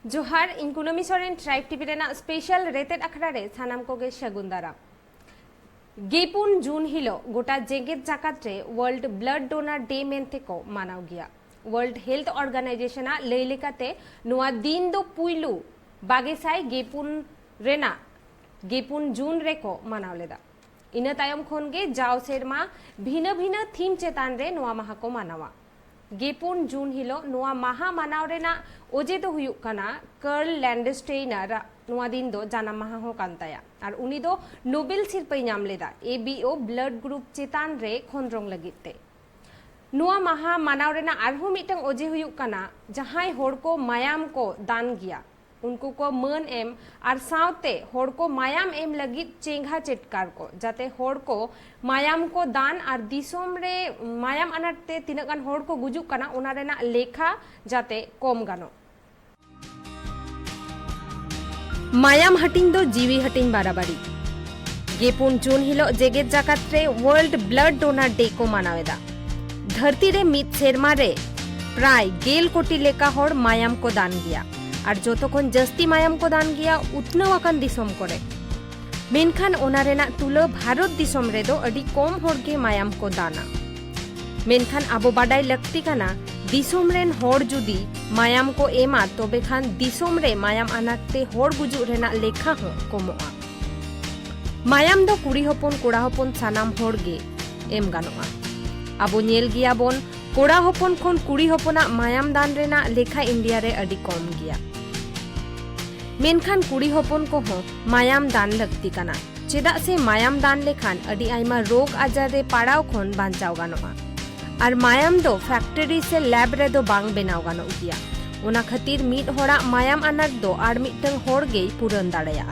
जोहार इन Kunmi Soren tribe TV रेना स्पेशल रेतेड अखड़ा रे सानाम कोगे सगुन दारा गेपुन जून हिलो गोटा जेगेत जाकात रे वर्ल्ड ब्लड डोनर डे मेनते को मानाव गया वर्ल्ड हेल्थ ऑर्गेनाइजेशन लई लेकाते नुआ दिन दो पुइलु बागेसाई गेपुन रेना गेपुन जून रे को मानाव लेदा इना तायम खोन गे जाव सेरमा भिन्न भिन्न थीम चेतान रे नुआ माहा को मानावा गेपुन जून हिलो नुआ माहा मानाव रेना ओजे दो हुयुक कना कर्ल लैंडस्टेइनर नुआ दिन दो जाना माहा हो कांताया और उनी दो नोबेल सिरपै नाम लेदा एबीओ ब्लड ग्रुप चेतान रे खोनरंग लगिते नुआ माहा मानाव रेना आरहु मिटंग ओजे हुयुक कना जहां होड़ को मायाम को दान गिया उनको को मन एम और सावते होड़ को मायाम एम लगित चेंगा चेटकार को जाते होड़ को मायाम को दान और दिसोम रे मायाम अनाते तिनगान होड़ को गुजुक कना उना रेना लेखा जाते कम गानो मायाम हटिंग दो जीवी हटिंग बाराबारी गेपुन जून हिलो जेगेत जाकात रे वर्ल्ड ब्लड डोनर डे को मानावेदा धरती रे मित सेरमा रे प्राय 1 कोटी लेका होड़ मायाम को दान गिया और जोतोखन जस्ती मायाम को दान गिया उतनो अकन दिसोम करे मेनखान ओना रेना तुलो भारत दिसोम रे दो अडी कम होड़गे मायाम को दाना मेनखान आबो बाडाई लगती काना दिसोम रेन होड़ जुदी मायाम को एमा तोबे खान दिसोम रे मायाम अनाते होड़ गुजु रेना लेखा हो कमोआ मायाम दो कुड़ी होपन कोड़ा होपन सानाम होड़गे एम गानोआ आबो नेल गिया बोन कोड़ा होपन खन कुड़ी होपना मायाम दान रेना लेखा इंडिया रे अडी कम गिया मेनखान कुड़ी होपन को हो मायाम दान लगती काना चेदा से मायाम दान लेखान अडी आइमा रोग आजार रे पाड़ाव खन बांचाव गानोआ और मायाम दो फैक्ट्री से लैब रे दो बांग बेनाव गानो गिया उना खातिर मिट होड़ा मायाम अनाट दो आर मिटंग होड़ गे पूरन दाड़ेया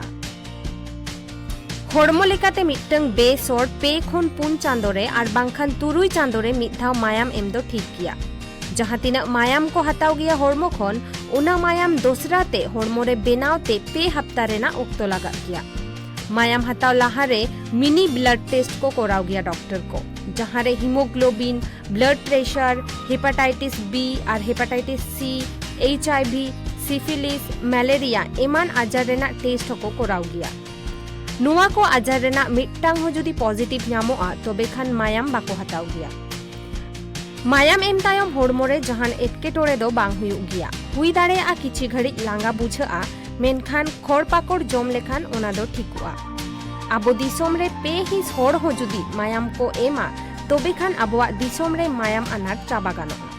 होड़मो लेकाते मिटंग बेसोड़ पे खन 4 चांदो रे आर बांखान 3 चांदो रे मिट धाव मायाम एम दो ठीक किया जहां तिना मायाम को हताव गया होड़मो खन उना मायाम दोसरा ते होड़मो रे बेनाव ते पे हफ्ता रेना ओक्तो लगा गया मायाम हताव लहारे मिनी ब्लड टेस्ट को कोराव गया डॉक्टर को जहां रे haemoglobin blood pressure hepatitis B और hepatitis C HIV syphilis malaria एमान आजार रेना टेस्ट को कोराव गया नुआ को आजार रेना मिटटांग हो जुदी पॉजिटिव नामोआ तोबे खान मायाम बाको हताव गया मायाम एम तायम होड़मो रे जहान एटकेटोड़े दो बांग हुयुग गिया हुई दाड़ेया किछि घड़ी लांगा बुझाआ मेनखान खोड़ पाकोड़ जम लेखान ओना दो ठिकुआ आबो दिसोम रे पे हिस होड़ हो जुदी मायाम को एमा तोबे खान आबोआ दिसोम रे मायाम अनाट चाबा गानोआ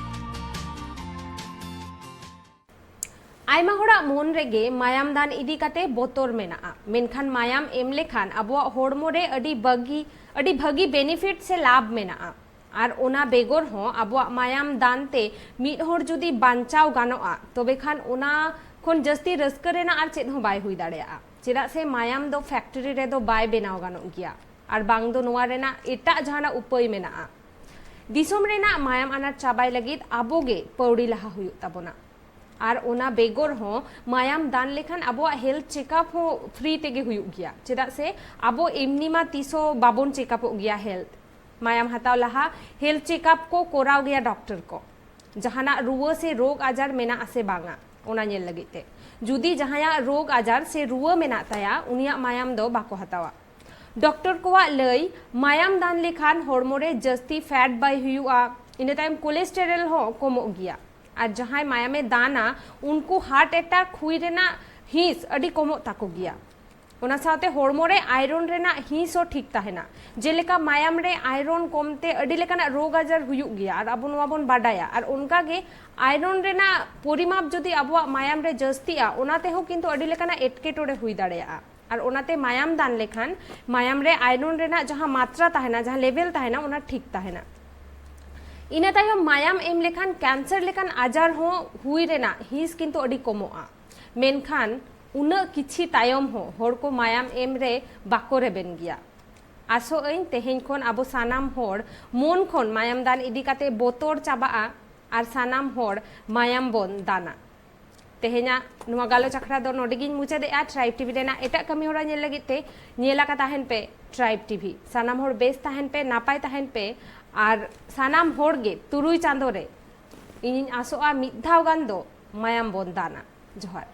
आयमा होड़ा मन रेगे मायाम दान इदी काते बोतोर मेना मेनखान मायाम एम लेखान आबोआ होड़मो रे अडी भगी बेनिफिट से लाभ मेना और ओना बेगोर हो आबोआ मायाम दानते मिट होड़ जुदी बांचाव गानोआ तोबे खान ओना खन जस्ती रस्का रेना आर चेद हो बाय हुई दाड़ेया चेदा से मायाम दो फैक्ट्री रे दो बाय बेनाव गानो गिया और बांग दो नोआ रेना एटा जहाना उपाय मेना दिसोम रेना मायाम अनाट चाबाय लगित आबोगे पौड़ी लहा हुयुग ताबोना और ओना बेगोर हो मायाम दान लेखान आबोआ हेल्थ चेकअप हो फ्री तेगे हुयुग गिया चेदा से आबो एमनी मा तीसो बाबोन चेकअप हो गया हेल्थ मायाम हताव लहा हेल्थ चेकअप को कोराव गया डॉक्टर को जहाना रुआ से रोग आजार मेना आसे बांगा ओना नेल लगिते जुदी जहाया रोग आजार से रुआ मेना ताया उनिया मायाम दो बाको हतावा डॉक्टर कोवा लई मायाम दान लेखान होड़मो रे जस्ती फैट बाय हुयुआ इने टाइम कोलेस्टेरल हो कमो गिया और जहां मायामे दाना उनको हार्ट अटैक हुई रेना हिस अडी कमो ताको गिया ओना साथे होड़मो रे आयरन रेना हिस हो ठीक ताहेना जेलेका मायाम रे आयरन कमते अडी लेकाना रोग आजार हुयुग गिया और आबो नोवा बोन बाडाया और उनका गे आयरन रेना परिमाप जदि आबो मायाम रे जस्तिया ओनाते हो किंतु अडी लेकाना एटकेटोड़े हुई दाड़ेया और ओनाते मायाम दान लेखान मायाम रे आयरन रेना जहां मात्रा ताहेना जहां लेवल ताहेना ओना ठीक ताहेना इना तायम मायाम एम लेखान कैंसर लेखान आजार हो हुई रेना हिस किंतु अडी कमोआ मेनखान उना किछि तायम हो होड़ को मायाम एम रे बाको रेबेन गिया आसो ऐन तेहेन खन आबो सानाम होड़ मन खन मायाम दान इदी काते बोतोर चाबाआ और सानाम होड़ मायाम बोन दाना तेहेना नुआ गालो चखड़ा दो नोडिगिन मुचादेआ ट्राइब टीवी रेना एटा कमी होड़ा नेल लगिते नेला का ताहेन पे ट्राइब टीवी सानाम होड़ बेस ताहेन पे नापाय ताहेन पे और सानाम होड़ गे 3 चांदो रे इन आसोआ मिद धाव गान दो मायाम बोन दाना जोहार।